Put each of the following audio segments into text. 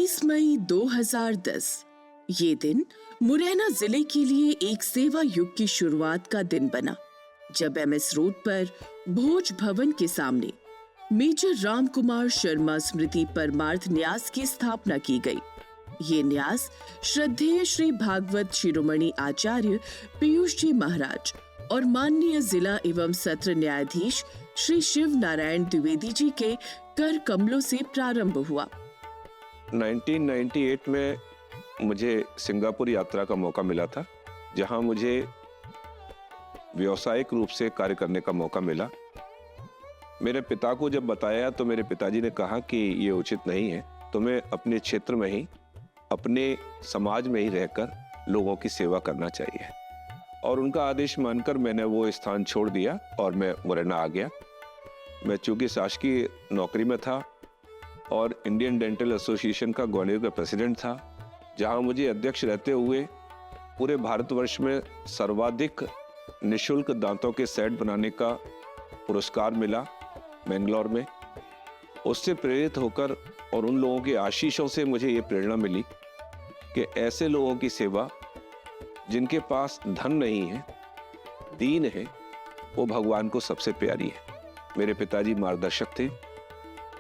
23 मई 2010 ये दिन मुरैना जिले के लिए एक सेवा युग की शुरुआत का दिन बना, जब एमएस रोड पर भोज भवन के सामने मेजर राम कुमार शर्मा स्मृति परमार्थ न्यास की स्थापना की गई। ये न्यास श्रद्धेय श्री भागवत शिरोमणि आचार्य पीयूष जी महाराज और माननीय जिला एवं सत्र न्यायाधीश श्री शिव नारायण द्विवेदी जी के कर कमलों से प्रारंभ हुआ। 1998 में मुझे सिंगापुर यात्रा का मौका मिला था, जहां मुझे व्यावसायिक रूप से कार्य करने का मौका मिला। मेरे पिता को जब बताया तो मेरे पिताजी ने कहा कि ये उचित नहीं है, तुम्हें अपने क्षेत्र में ही, अपने समाज में ही रहकर लोगों की सेवा करना चाहिए। और उनका आदेश मानकर मैंने वो स्थान छोड़ दिया और मैं मुरैना आ गया। मैं चूंकि शासकीय नौकरी में था और इंडियन डेंटल एसोसिएशन का ग्वालियर का प्रेसिडेंट था, जहां मुझे अध्यक्ष रहते हुए पूरे भारतवर्ष में सर्वाधिक निःशुल्क दांतों के सेट बनाने का पुरस्कार मिला बेंगलोर में। उससे प्रेरित होकर और उन लोगों के आशीषों से मुझे ये प्रेरणा मिली कि ऐसे लोगों की सेवा जिनके पास धन नहीं है, दीन है, वो भगवान को सबसे प्यारी है। मेरे पिताजी मार्गदर्शक थे।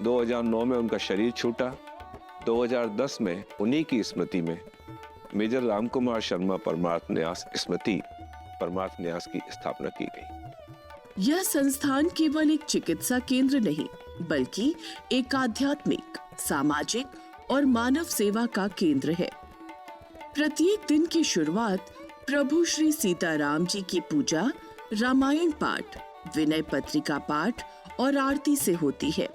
2009 में उनका शरीर छूटा। 2010 में उन्हीं की स्मृति में मेजर राम कुमार शर्मा परमार्थ न्यास स्मृति परमार्थ न्यास की स्थापना की गई। यह संस्थान केवल एक चिकित्सा केंद्र नहीं, बल्कि एक आध्यात्मिक, सामाजिक और मानव सेवा का केंद्र है। प्रत्येक दिन की शुरुआत प्रभु श्री सीताराम जी की पूजा, रामायण पाठ, विनय पत्रिका पाठ और आरती से होती है।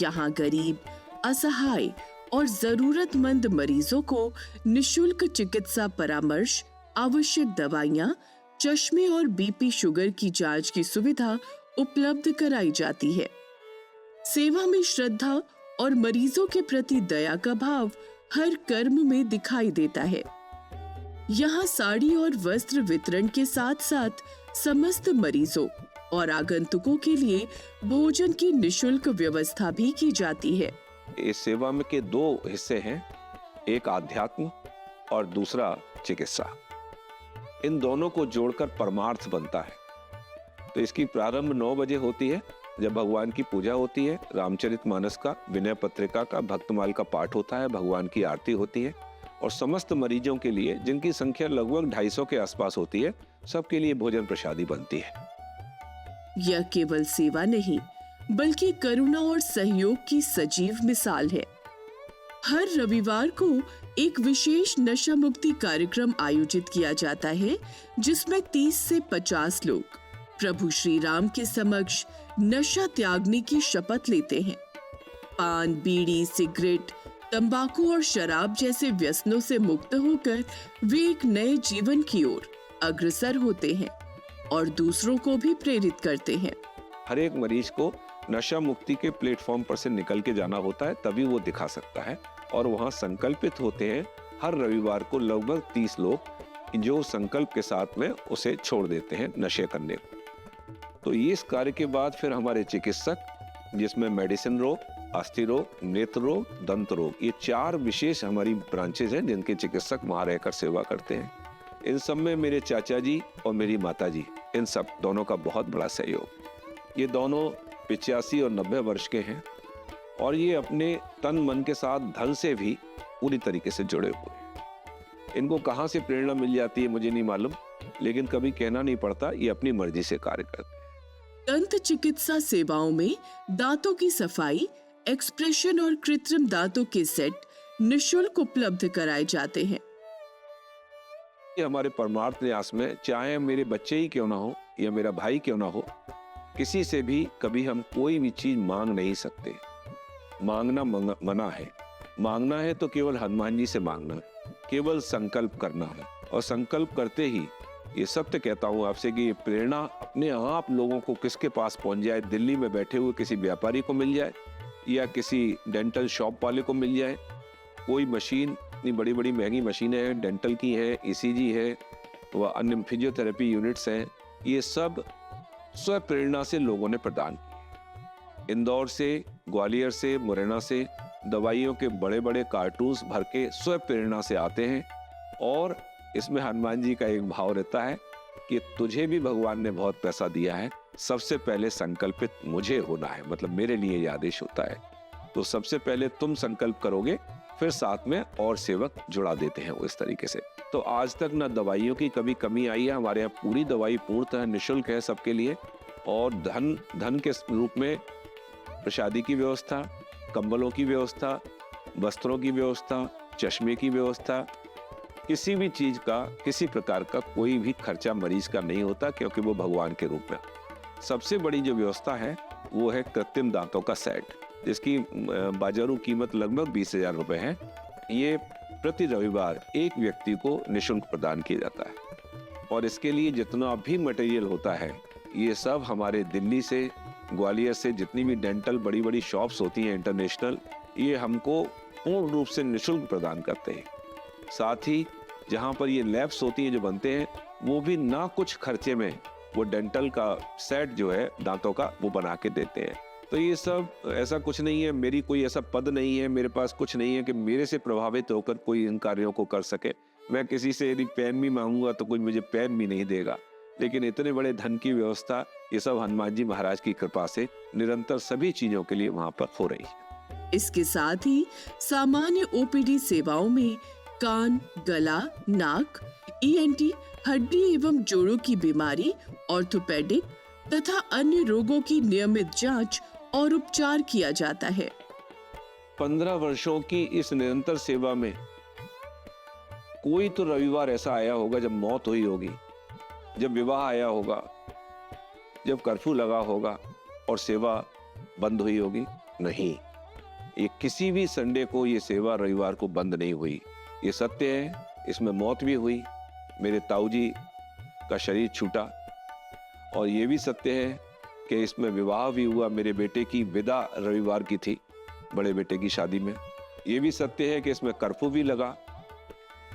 यहाँ गरीब, असहाय और जरूरतमंद मरीजों को निःशुल्क चिकित्सा परामर्श, आवश्यक दवाइयाँ, चश्मे और बीपी शुगर की जांच की सुविधा उपलब्ध कराई जाती है। सेवा में श्रद्धा और मरीजों के प्रति दया का भाव हर कर्म में दिखाई देता है। यहाँ साड़ी और वस्त्र वितरण के साथ साथ समस्त मरीजों और आगंतुकों के लिए भोजन की निःशुल्क व्यवस्था भी की जाती है। इस सेवा में के दो हिस्से हैं, एक आध्यात्म और दूसरा चिकित्सा। इन दोनों को जोड़कर परमार्थ बनता है। तो इसकी प्रारंभ 9 बजे होती है, जब भगवान की पूजा होती है, रामचरितमानस का, विनय पत्रिका का, भक्तमाल का पाठ होता है, भगवान की आरती होती है और समस्त मरीजों के लिए, जिनकी संख्या लगभग 250 के आसपास होती है, सबके लिए भोजन प्रसादी बनती है। यह केवल सेवा नहीं, बल्कि करुणा और सहयोग की सजीव मिसाल है। हर रविवार को एक विशेष नशा मुक्ति कार्यक्रम आयोजित किया जाता है, जिसमें 30 से 50 लोग प्रभु श्री राम के समक्ष नशा त्यागने की शपथ लेते हैं। पान, बीड़ी, सिगरेट, तंबाकू और शराब जैसे व्यसनों से मुक्त होकर वे एक नए जीवन की ओर अग्रसर होते हैं और दूसरों को भी प्रेरित करते हैं। हर एक मरीज को नशा मुक्ति के प्लेटफॉर्म पर से निकल के जाना होता है, तभी वो दिखा सकता है। और वहाँ संकल्पित होते हैं हर रविवार को लगभग 30 लोग, जो संकल्प के साथ में उसे छोड़ देते हैं नशे करने को। तो ये इस कार्य के बाद फिर हमारे चिकित्सक, जिसमें मेडिसिन रोग, अस्थि रोग, नेत्र रोग, दंत रोग, ये 4 विशेष हमारी ब्रांचेज हैं, जिनके चिकित्सक वहाँ रहकर सेवा करते हैं। इन सब में मेरे चाचा जी और मेरी माता जी, इन सब दोनों का बहुत बड़ा सहयोग। ये दोनों 85 और 90 वर्ष के हैं और ये अपने तन मन के साथ धन से भी पूरी तरीके से जुड़े हुए हैं। इनको कहाँ से प्रेरणा मिल जाती है मुझे नहीं मालूम, लेकिन कभी कहना नहीं पड़ता, ये अपनी मर्जी से कार्य करते हैं। दंत चिकित्सा सेवाओं में दांतों की सफाई, एक्सप्रेशन और कृत्रिम दांतों के सेट निःशुल्क उपलब्ध कराए जाते हैं। हमारे परमार्थ न्यास में चाहे मेरे बच्चे ही क्यों ना हो या मेरा भाई क्यों ना हो, किसी से भी कभी हम कोई भी चीज मांग नहीं सकते। मांगना मना है। मांगना है तो केवल हनुमान जी से मांगना है, केवल संकल्प करना है। और संकल्प करते ही ये सत्य कहता हूँ आपसे कि ये प्रेरणा अपने आप लोगों को किसके पास पहुंच जाए, दिल्ली में बैठे हुए किसी व्यापारी को मिल जाए या किसी डेंटल शॉप वाले को मिल जाए। कोई मशीन, इतनी बड़ी बड़ी महंगी मशीनें हैं, डेंटल की हैं, ईसीजी है, व अन्य फिजियोथेरेपी यूनिट्स हैं, ये सब स्व प्रेरणा से लोगों ने प्रदान की। इंदौर से, ग्वालियर से, मुरैना से दवाइयों के बड़े बड़े कार्टून्स भर के स्व प्रेरणा से आते हैं और इसमें हनुमान जी का एक भाव रहता है कि तुझे भी भगवान ने बहुत पैसा दिया है, सबसे पहले संकल्पित मुझे होना है, मतलब मेरे लिए ये आदेश होता है। तो सबसे पहले तुम संकल्प करोगे, फिर साथ में और सेवक जुड़ा देते हैं वो इस तरीके से। तो आज तक ना दवाइयों की कभी कमी आई है, हमारे यहाँ पूरी दवाई पूर्णतः निःशुल्क है सबके लिए। और धन के रूप में प्रसादी की व्यवस्था, कंबलों की व्यवस्था, वस्त्रों की व्यवस्था, चश्मे की व्यवस्था, किसी भी चीज का, किसी प्रकार का कोई भी खर्चा मरीज का नहीं होता, क्योंकि वो भगवान के रूप में। सबसे बड़ी जो व्यवस्था है वो है कृत्रिम दांतों का सेट, जिसकी बाजारू कीमत लगभग 20,000 रुपए है। ये प्रति रविवार एक व्यक्ति को निःशुल्क प्रदान किया जाता है। और इसके लिए जितना भी मटेरियल होता है, ये सब हमारे दिल्ली से, ग्वालियर से जितनी भी डेंटल बड़ी बड़ी शॉप्स होती हैं इंटरनेशनल, ये हमको पूर्ण रूप से निःशुल्क प्रदान करते हैं। साथ ही जहाँ पर ये लैब्स होती हैं जो बनते हैं, वो भी ना कुछ खर्चे में वो डेंटल का सेट जो है दांतों का वो बना के देते हैं। तो ये सब ऐसा कुछ नहीं है, मेरी कोई ऐसा पद नहीं है, मेरे पास कुछ नहीं है कि मेरे से प्रभावित होकर कोई इन कार्यों को कर सके। मैं किसी से यदि पेन भी मांगूंगा तो कोई मुझे पेन भी नहीं देगा। लेकिन इतने बड़े धन की व्यवस्था ये सब हनुमान जी महाराज की कृपा से निरंतर सभी चीजों के लिए वहाँ पर हो रही है। इसके साथ ही सामान्य ओपीडी सेवाओं में कान, गला, नाक, ईएनटी, हड्डी एवं जोड़ों की बीमारी, ऑर्थोपेडिक तथा अन्य रोगों की नियमित जांच और उपचार किया जाता है। 15 वर्षों की इस निरंतर सेवा में कोई तो रविवार ऐसा आया होगा जब मौत हुई होगी, जब विवाह आया होगा, जब कर्फ्यू लगा होगा और सेवा बंद हुई होगी? नहीं, ये किसी भी संडे को ये सेवा रविवार को बंद नहीं हुई। ये सत्य है। इसमें मौत भी हुई, मेरे ताऊजी का शरीर छूटा, और ये भी सत्य है कि इसमें विवाह भी हुआ। मेरे बेटे की विदा रविवार की थी, बड़े बेटे की शादी में। ये भी सत्य है कि इसमें कर्फ्यू भी लगा,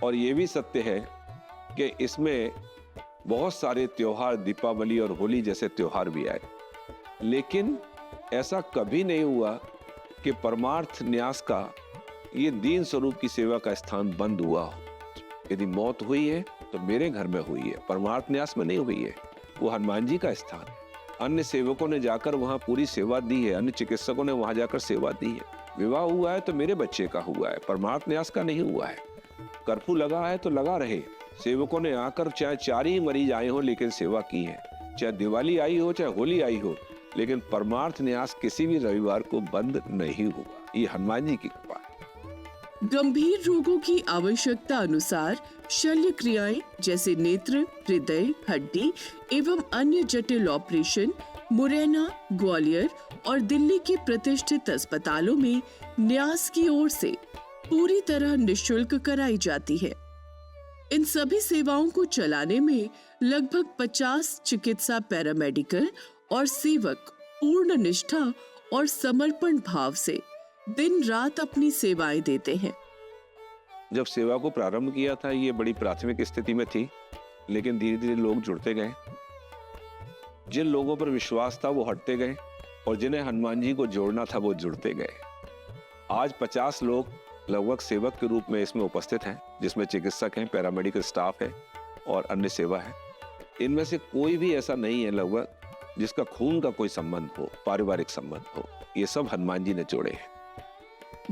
और ये भी सत्य है कि इसमें बहुत सारे त्योहार, दीपावली और होली जैसे त्योहार भी आए। लेकिन ऐसा कभी नहीं हुआ कि परमार्थ न्यास का, ये दीन स्वरूप की सेवा का स्थान बंद हुआ हो। यदि मौत हुई है तो मेरे घर में हुई है, परमार्थ न्यास में नहीं हुई है। वो हनुमान जी का स्थान है। अन्य सेवकों ने जाकर वहां पूरी सेवा दी है, अन्य चिकित्सकों ने वहां जाकर सेवा दी है। विवाह हुआ है तो मेरे बच्चे का हुआ है, परमार्थ न्यास का नहीं हुआ है। कर्फ्यू लगा है तो लगा रहे, सेवकों ने आकर चाहे 4 ही मरीज आए हो लेकिन सेवा की है, चाहे दिवाली आई हो चाहे होली आई हो, लेकिन परमार्थ न्यास किसी भी रविवार को बंद नहीं हुआ। ये हनुमान जी की कृपा है। गंभीर रोगों की आवश्यकता अनुसार शल्य क्रियाएं जैसे नेत्र, हृदय, हड्डी एवं अन्य जटिल ऑपरेशन मुरैना, ग्वालियर और दिल्ली के प्रतिष्ठित अस्पतालों में न्यास की ओर से पूरी तरह निःशुल्क कराई जाती है। इन सभी सेवाओं को चलाने में लगभग 50 चिकित्सा पैरामेडिकल और सेवक पूर्ण निष्ठा और समर्पण भाव से दिन रात अपनी सेवाएं देते हैं। जब सेवा को प्रारंभ किया था ये बड़ी प्राथमिक स्थिति में थी, लेकिन धीरे धीरे लोग जुड़ते गए। जिन लोगों पर विश्वास था वो हटते गए, और जिन्हें हनुमान जी को जोड़ना था वो जुड़ते गए। आज 50 लोग लगभग सेवक के रूप में इसमें उपस्थित हैं, जिसमें चिकित्सक हैं, पैरामेडिकल स्टाफ है और अन्य सेवा है। इनमें से कोई भी ऐसा नहीं है लगभग जिसका खून का कोई संबंध हो, पारिवारिक संबंध हो। ये सब हनुमान जी ने जोड़े हैं।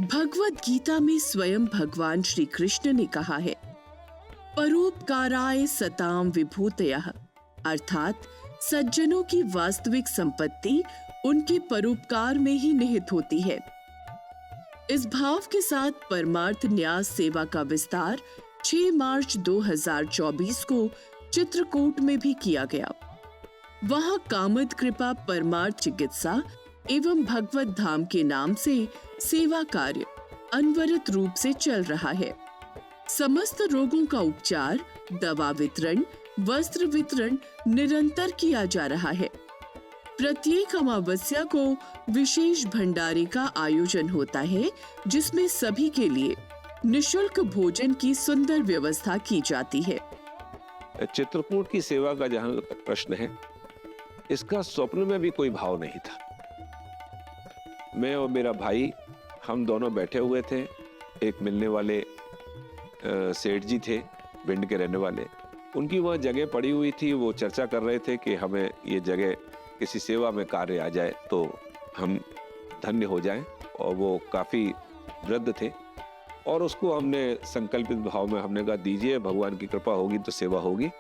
भगवत गीता में स्वयं भगवान श्री कृष्ण ने कहा है, परोपकाराय सताम विभूतयः, अर्थात सज्जनों की वास्तविक संपत्ति उनके परोपकार में ही निहित होती है। इस भाव के साथ परमार्थ न्यास सेवा का विस्तार 6 मार्च 2024 को चित्रकूट में भी किया गया। वहां कामद कृपा परमार्थ चिकित्सा एवं भगवत धाम के नाम से सेवा कार्य अनवरत रूप से चल रहा है। समस्त रोगों का उपचार, दवा वितरण, वस्त्र वितरण निरंतर किया जा रहा है। प्रत्येक अमावस्या को विशेष भंडारे का आयोजन होता है, जिसमें सभी के लिए निःशुल्क भोजन की सुंदर व्यवस्था की जाती है। चित्रकूट की सेवा का जहां तक प्रश्न है, इसका स्वप्न में भी कोई भाव नहीं था। मैं और मेरा भाई हम दोनों बैठे हुए थे। एक मिलने वाले सेठ जी थे, भिंड के रहने वाले। उनकी वह जगह पड़ी हुई थी, वो चर्चा कर रहे थे कि हमें ये जगह किसी सेवा में कार्य आ जाए तो हम धन्य हो जाएं। और वो काफ़ी वृद्ध थे और उसको हमने संकल्पित भाव में हमने कहा दीजिए, भगवान की कृपा होगी तो सेवा होगी।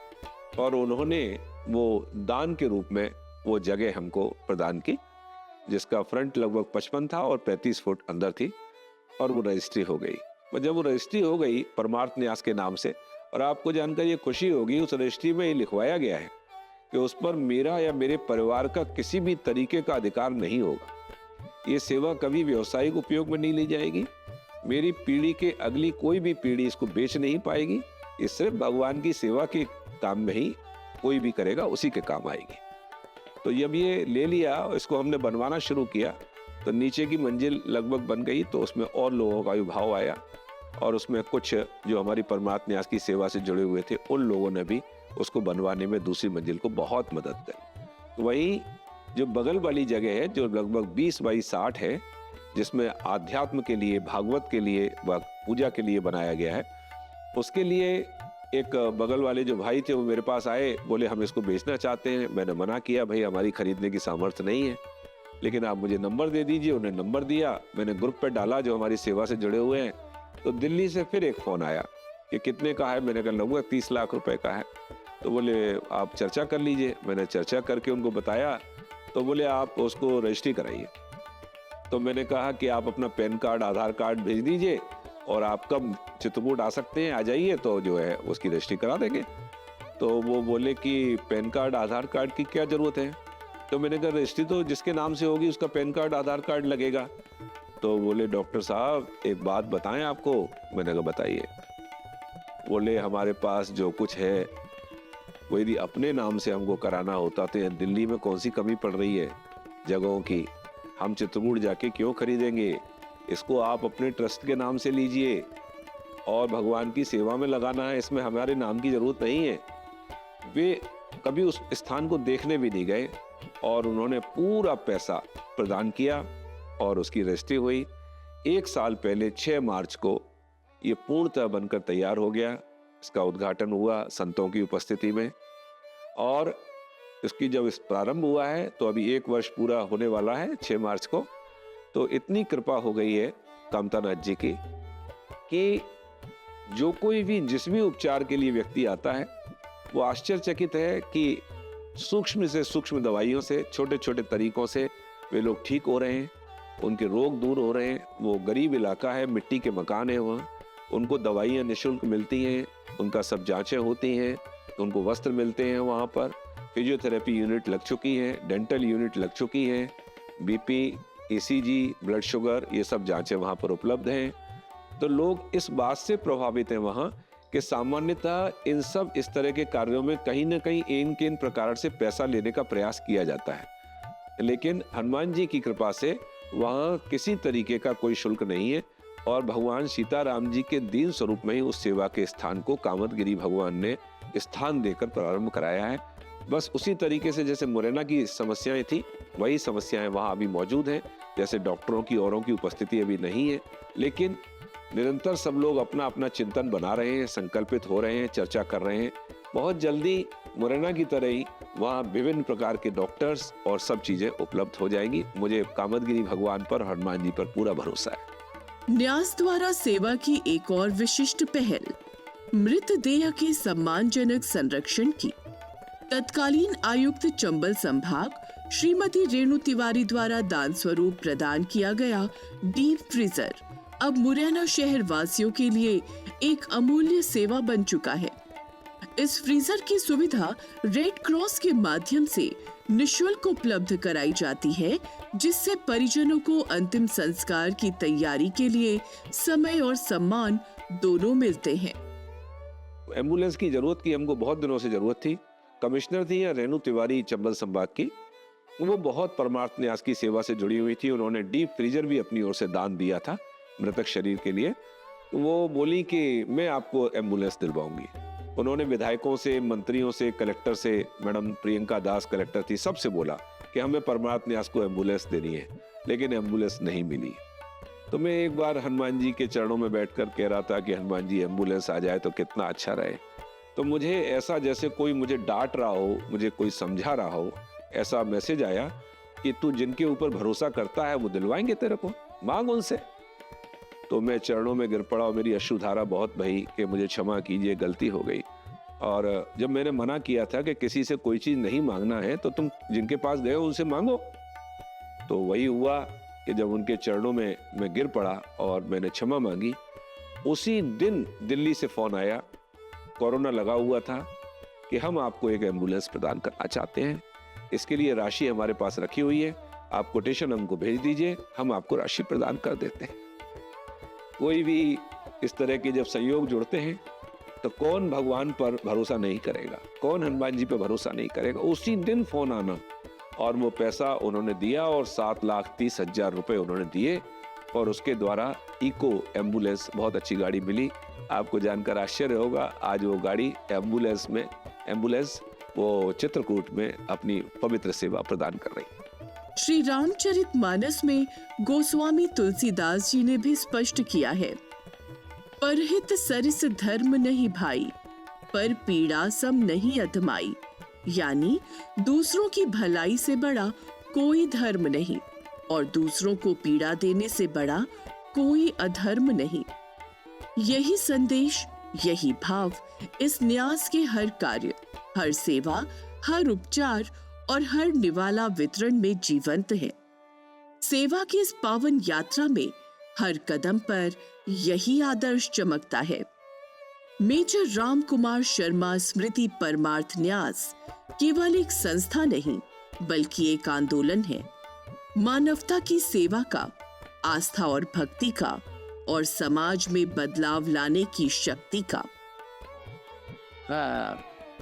और उन्होंने वो दान के रूप में वो जगह हमको प्रदान की, जिसका फ्रंट लगभग 55 था और 35 फुट अंदर थी। और वो रजिस्ट्री हो गई। और जब वो रजिस्ट्री हो गई परमार्थ न्यास के नाम से, और आपको जानकर ये खुशी होगी, उस रजिस्ट्री में ये लिखवाया गया है कि उस पर मेरा या मेरे परिवार का किसी भी तरीके का अधिकार नहीं होगा। ये सेवा कभी व्यावसायिक उपयोग में नहीं ली जाएगी। मेरी पीढ़ी के अगली कोई भी पीढ़ी इसको बेच नहीं पाएगी। ये सिर्फ भगवान की सेवा के काम में ही कोई भी करेगा, उसी के काम आएगी। तो जब ये ले लिया, इसको हमने बनवाना शुरू किया, तो नीचे की मंजिल लगभग बन गई। तो उसमें और लोगों का विभाव आया और उसमें कुछ जो हमारी परमार्थ न्यास की सेवा से जुड़े हुए थे, उन लोगों ने भी उसको बनवाने में दूसरी मंजिल को बहुत मदद करी। वहीं जो बगल वाली जगह है, जो लगभग 20 बाई 60 है, जिसमें आध्यात्म के लिए, भागवत के लिए व पूजा के लिए बनाया गया है, उसके लिए एक बगल वाले जो भाई थे वो मेरे पास आए, बोले हम इसको बेचना चाहते हैं। मैंने मना किया, भाई हमारी खरीदने की सामर्थ्य नहीं है, लेकिन आप मुझे नंबर दे दीजिए। उन्हें नंबर दिया, मैंने ग्रुप पे डाला जो हमारी सेवा से जुड़े हुए हैं। तो दिल्ली से फिर एक फोन आया कि कितने का है। मैंने कहा लगभग 30 लाख रुपए का है। तो बोले आप चर्चा कर लीजिए। मैंने चर्चा करके उनको बताया, तो बोले आप उसको रजिस्ट्री कराइए। तो मैंने कहा कि आप अपना पैन कार्ड, आधार कार्ड भेज दीजिए और आप कब चित्रकूट आ सकते हैं, आ जाइए, तो जो है उसकी रजिस्ट्री करा देंगे। तो वो बोले कि पैन कार्ड, आधार कार्ड की क्या जरूरत है। तो मैंने कहा रजिस्ट्री तो जिसके नाम से होगी उसका पैन कार्ड, आधार कार्ड लगेगा। तो बोले डॉक्टर साहब एक बात बताएं आपको। मैंने कहा बताइए। बोले हमारे पास जो कुछ है वो यदि अपने नाम से हमको कराना होता तो दिल्ली में कौन सी कमी पड़ रही है जगहों की, हम चित्रकूट जाके क्यों खरीदेंगे। इसको आप अपने ट्रस्ट के नाम से लीजिए और भगवान की सेवा में लगाना है, इसमें हमारे नाम की जरूरत नहीं है। वे कभी उस स्थान को देखने भी नहीं गए और उन्होंने पूरा पैसा प्रदान किया और उसकी रजिस्ट्री हुई। 1 साल पहले 6 मार्च को ये पूर्णतः बनकर तैयार हो गया। इसका उद्घाटन हुआ संतों की उपस्थिति में और इसकी जब इस प्रारंभ हुआ है तो अभी 1 वर्ष पूरा होने वाला है 6 मार्च को। तो इतनी कृपा हो गई है कामतानाथ जी की कि जो कोई भी जिस भी उपचार के लिए व्यक्ति आता है वो आश्चर्यचकित है कि सूक्ष्म से सूक्ष्म दवाइयों से, छोटे छोटे तरीकों से वे लोग ठीक हो रहे हैं, उनके रोग दूर हो रहे हैं। वो गरीब इलाका है, मिट्टी के मकान है, वहाँ उनको दवाइयाँ निःशुल्क मिलती हैं, उनका सब जांचें होती हैं, उनको वस्त्र मिलते हैं। वहाँ पर फिजियोथेरेपी यूनिट लग चुकी है, डेंटल यूनिट लग चुकी है, बीपी, ईसीजी, ब्लड शुगर, ये सब जांचें वहाँ पर उपलब्ध हैं। तो लोग इस बात से प्रभावित हैं वहाँ कि सामान्यतः इन सब इस तरह के कार्यों में कहीं ना कहीं इन प्रकार से पैसा लेने का प्रयास किया जाता है, लेकिन हनुमान जी की कृपा से वहाँ किसी तरीके का कोई शुल्क नहीं है और भगवान सीताराम जी के दीन स्वरूप में ही उस सेवा के स्थान को कामतगिरी भगवान ने स्थान देकर प्रारंभ कराया है। बस उसी तरीके से जैसे मुरैना की समस्याएं थी, वही समस्याएं वहाँ अभी मौजूद हैं। जैसे डॉक्टरों की, औरों की उपस्थिति अभी नहीं है, लेकिन निरंतर सब लोग अपना अपना चिंतन बना रहे हैं, संकल्पित हो रहे हैं, चर्चा कर रहे हैं। बहुत जल्दी मुरैना की तरह ही वहाँ विभिन्न प्रकार के डॉक्टर्स और सब चीजें उपलब्ध हो जाएंगी। मुझे कामतगिरी भगवान पर, हनुमान जी पर पूरा भरोसा है। न्यास द्वारा सेवा की एक और विशिष्ट पहल, मृतदेह के सम्मानजनक संरक्षण की। तत्कालीन आयुक्त चंबल संभाग श्रीमती रेणु तिवारी द्वारा दान स्वरूप प्रदान किया गया डीप फ्रीजर अब मुरैना शहर वासियों के लिए एक अमूल्य सेवा बन चुका है। इस फ्रीजर की सुविधा रेड क्रॉस के माध्यम से निःशुल्क उपलब्ध कराई जाती है, जिससे परिजनों को अंतिम संस्कार की तैयारी के लिए समय और सम्मान दोनों मिलते हैं। एम्बुलेंस की जरूरत की हमको बहुत दिनों से जरूरत थी। कमिश्नर थी रेणु तिवारी चंबल संभाग की, वो बहुत परमार्थ न्यास की सेवा से जुड़ी हुई थी। उन्होंने डीप फ्रीजर भी अपनी ओर से दान दिया था मृतक शरीर के लिए। वो बोली कि मैं आपको एम्बुलेंस दिलवाऊंगी। उन्होंने विधायकों से, मंत्रियों से, कलेक्टर से, मैडम प्रियंका दास कलेक्टर थी, सबसे बोला कि हमें परमार्थ न्यास को एम्बुलेंस देनी है, लेकिन एम्बुलेंस नहीं मिली। तो मैं एक बार हनुमान जी के चरणों में बैठकर कह रहा था कि हनुमान जी एम्बुलेंस आ जाए तो कितना अच्छा रहे। तो मुझे ऐसा जैसे कोई मुझे डांट रहा हो, मुझे कोई समझा रहा हो, ऐसा मैसेज आया कि तू जिनके ऊपर भरोसा करता है वो दिलवाएंगे तेरे को, मांग उनसे। तो मैं चरणों में गिर पड़ा और मेरी अश्रुधारा बहुत बही कि मुझे क्षमा कीजिए, गलती हो गई। और जब मैंने मना किया था कि किसी से कोई चीज नहीं मांगना है तो तुम जिनके पास गए हो उनसे मांगो, तो वही हुआ कि जब उनके चरणों में मैं गिर पड़ा और मैंने क्षमा मांगी, उसी दिन दिल्ली से फोन आया, कोरोना लगा हुआ था, कि हम आपको एक एम्बुलेंस प्रदान करना चाहते हैं, इसके लिए राशि हमारे पास रखी हुई है, आप कोटेशन हमको भेज दीजिए, हम आपको राशि प्रदान कर देते हैं। कोई भी इस तरह के जब संयोग जुड़ते हैं तो कौन भगवान पर भरोसा नहीं करेगा, कौन हनुमान जी पर भरोसा नहीं करेगा। उसी दिन फोन आना और वो पैसा उन्होंने दिया और 7,30,000 रुपए उन्होंने दिए और उसके द्वारा इको एम्बुलेंस, बहुत अच्छी गाड़ी मिली। आपको जानकर आश्चर्य होगा, आज वो गाड़ी एम्बुलेंस वो चित्रकूट में अपनी पवित्र सेवा प्रदान कर रही है। श्री रामचरितमानस में गोस्वामी तुलसीदास जी ने भी स्पष्ट किया है, परहित सरिस धर्म नहीं भाई, पर पीड़ा सम नहीं अधमाई। यानी दूसरों की भलाई से बड़ा कोई धर्म नहीं और दूसरों को पीड़ा देने से बड़ा कोई अधर्म नहीं। यही संदेश, यही भाव इस न्यास के हर कार्य, हर सेवा, हर उपचार और हर निवाला वितरण में जीवंत है। सेवा की इस पावन यात्रा में हर कदम पर यही आदर्श चमकता है। मेजर राम कुमार शर्मा स्मृति परमार्थ न्यास केवल एक संस्था नहीं बल्कि एक आंदोलन है, मानवता की सेवा का, आस्था और भक्ति का और समाज में बदलाव लाने की शक्ति का।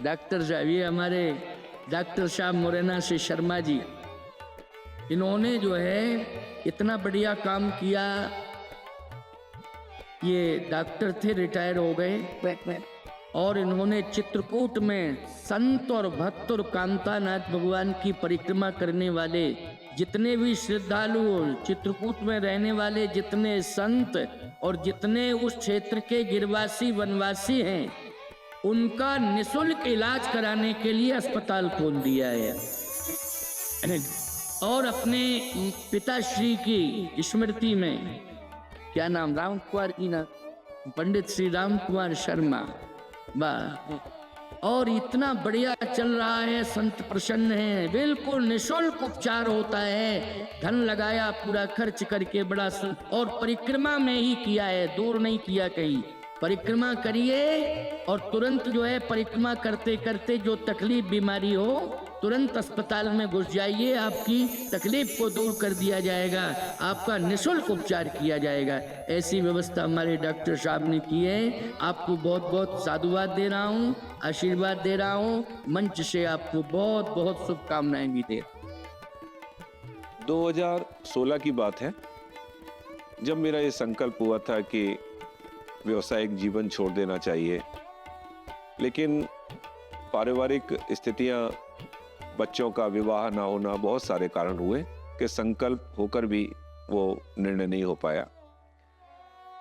डॉक्टर साहब, ये हमारे डॉक्टर साहब मुरैना से शर्मा जी, इन्होंने जो है इतना बढ़िया काम किया। ये डॉक्टर थे, रिटायर हो गए, और इन्होंने चित्रकूट में संत और भक्त और कांतानाथ भगवान की परिक्रमा करने वाले जितने भी श्रद्धालु, चित्रकूट में रहने वाले जितने संत और जितने उस क्षेत्र के गिरवासी वनवासी हैं, उनका निःशुल्क इलाज कराने के लिए अस्पताल खोल दिया है। और अपने पिताश्री की स्मृति में, क्या नाम, राम कुमार की ना, पंडित श्री राम कुमार शर्मा, वाह, और इतना बढ़िया चल रहा है। संत प्रसन्न है, बिल्कुल निःशुल्क उपचार होता है, धन लगाया पूरा खर्च करके, बड़ा और परिक्रमा में ही किया है, दूर नहीं किया कहीं। परिक्रमा करिए और तुरंत जो है परिक्रमा करते करते जो तकलीफ बीमारी हो तुरंत अस्पताल में घुस जाइए, आपकी तकलीफ को दूर कर दिया जाएगा, आपका निःशुल्क उपचार किया जाएगा। ऐसी व्यवस्था हमारे डॉक्टर साहब ने की है। आपको बहुत बहुत साधुवाद दे रहा हूँ, आशीर्वाद दे रहा हूँ, मंच से आपको बहुत बहुत शुभकामनाएं भी दे। 2016 की बात है जब मेरा ये संकल्प हुआ था कि व्यवसायिक जीवन छोड़ देना चाहिए, लेकिन पारिवारिक स्थितियां, बच्चों का विवाह ना होना, बहुत सारे कारण हुए कि संकल्प होकर भी वो निर्णय नहीं हो पाया।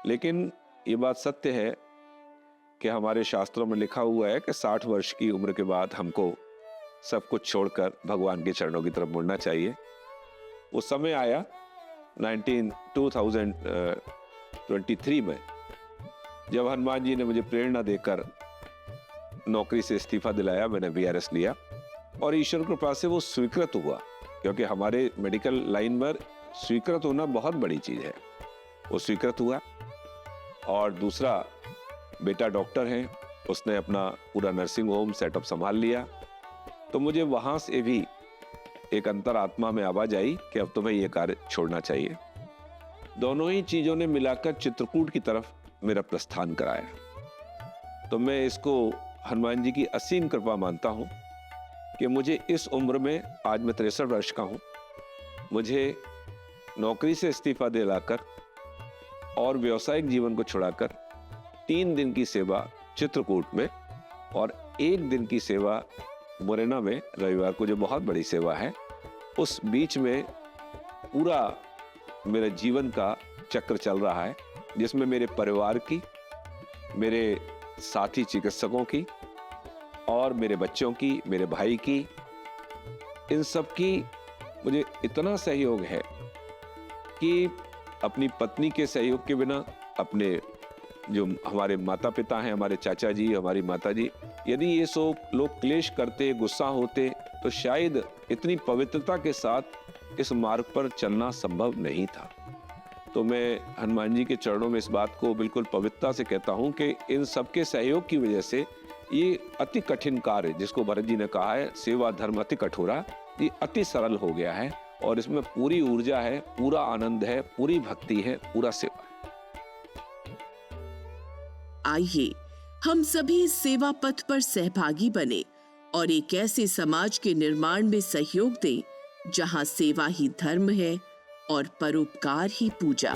लेकिन ये बात सत्य है कि हमारे शास्त्रों में लिखा हुआ है कि 60 वर्ष की उम्र के बाद हमको सब कुछ छोड़कर भगवान के चरणों की तरफ मुड़ना चाहिए। वो समय आया 2023 में, जब हनुमान जी ने मुझे प्रेरणा देकर नौकरी से इस्तीफा दिलाया, मैंने VRS लिया और ईश्वर कृपा से वो स्वीकृत हुआ, क्योंकि हमारे मेडिकल लाइन पर स्वीकृत होना बहुत बड़ी चीज है। वो स्वीकृत हुआ और दूसरा बेटा डॉक्टर है, उसने अपना पूरा नर्सिंग होम सेटअप संभाल लिया। तो मुझे वहां से भी एक अंतरात्मा में आवाज आई कि अब तुम्हें यह कार्य छोड़ना चाहिए। दोनों ही चीजों ने मिलाकर चित्रकूट की तरफ मेरा प्रस्थान कराया। तो मैं इसको हनुमान जी की असीम कृपा मानता हूं कि मुझे इस उम्र में, आज मैं 63 वर्ष का हूं, मुझे नौकरी से इस्तीफा दिलाकर और व्यावसायिक जीवन को छुड़ाकर 3 दिन की सेवा चित्रकूट में और 1 दिन की सेवा मुरैना में रविवार को, जो बहुत बड़ी सेवा है, उस बीच में पूरा मेरे जीवन का चक्र चल रहा है जिसमें मेरे परिवार की, मेरे साथी चिकित्सकों की और मेरे बच्चों की, मेरे भाई की, इन सब की मुझे इतना सहयोग है कि अपनी पत्नी के सहयोग के बिना, अपने जो हमारे माता पिता हैं, हमारे चाचा जी, हमारी माता जी, यदि ये सब लोग क्लेश करते, गुस्सा होते, तो शायद इतनी पवित्रता के साथ इस मार्ग पर चलना संभव नहीं था। तो मैं हनुमान जी के चरणों में इस बात को बिल्कुल पवित्रता से कहता हूँ कि इन सबके सहयोग की वजह से ये अति कठिन कार्य, जिसको भरत जी ने कहा है सेवा धर्म अति कठोरा, ये अति सरल हो गया है और इसमें पूरी ऊर्जा है, पूरा आनंद है, पूरी भक्ति है, पूरा सेवा है। आइए हम सभी सेवा पथ पर सहभागी बने और एक ऐसे समाज के निर्माण में सहयोग दें जहां सेवा ही धर्म है और परोपकार ही पूजा।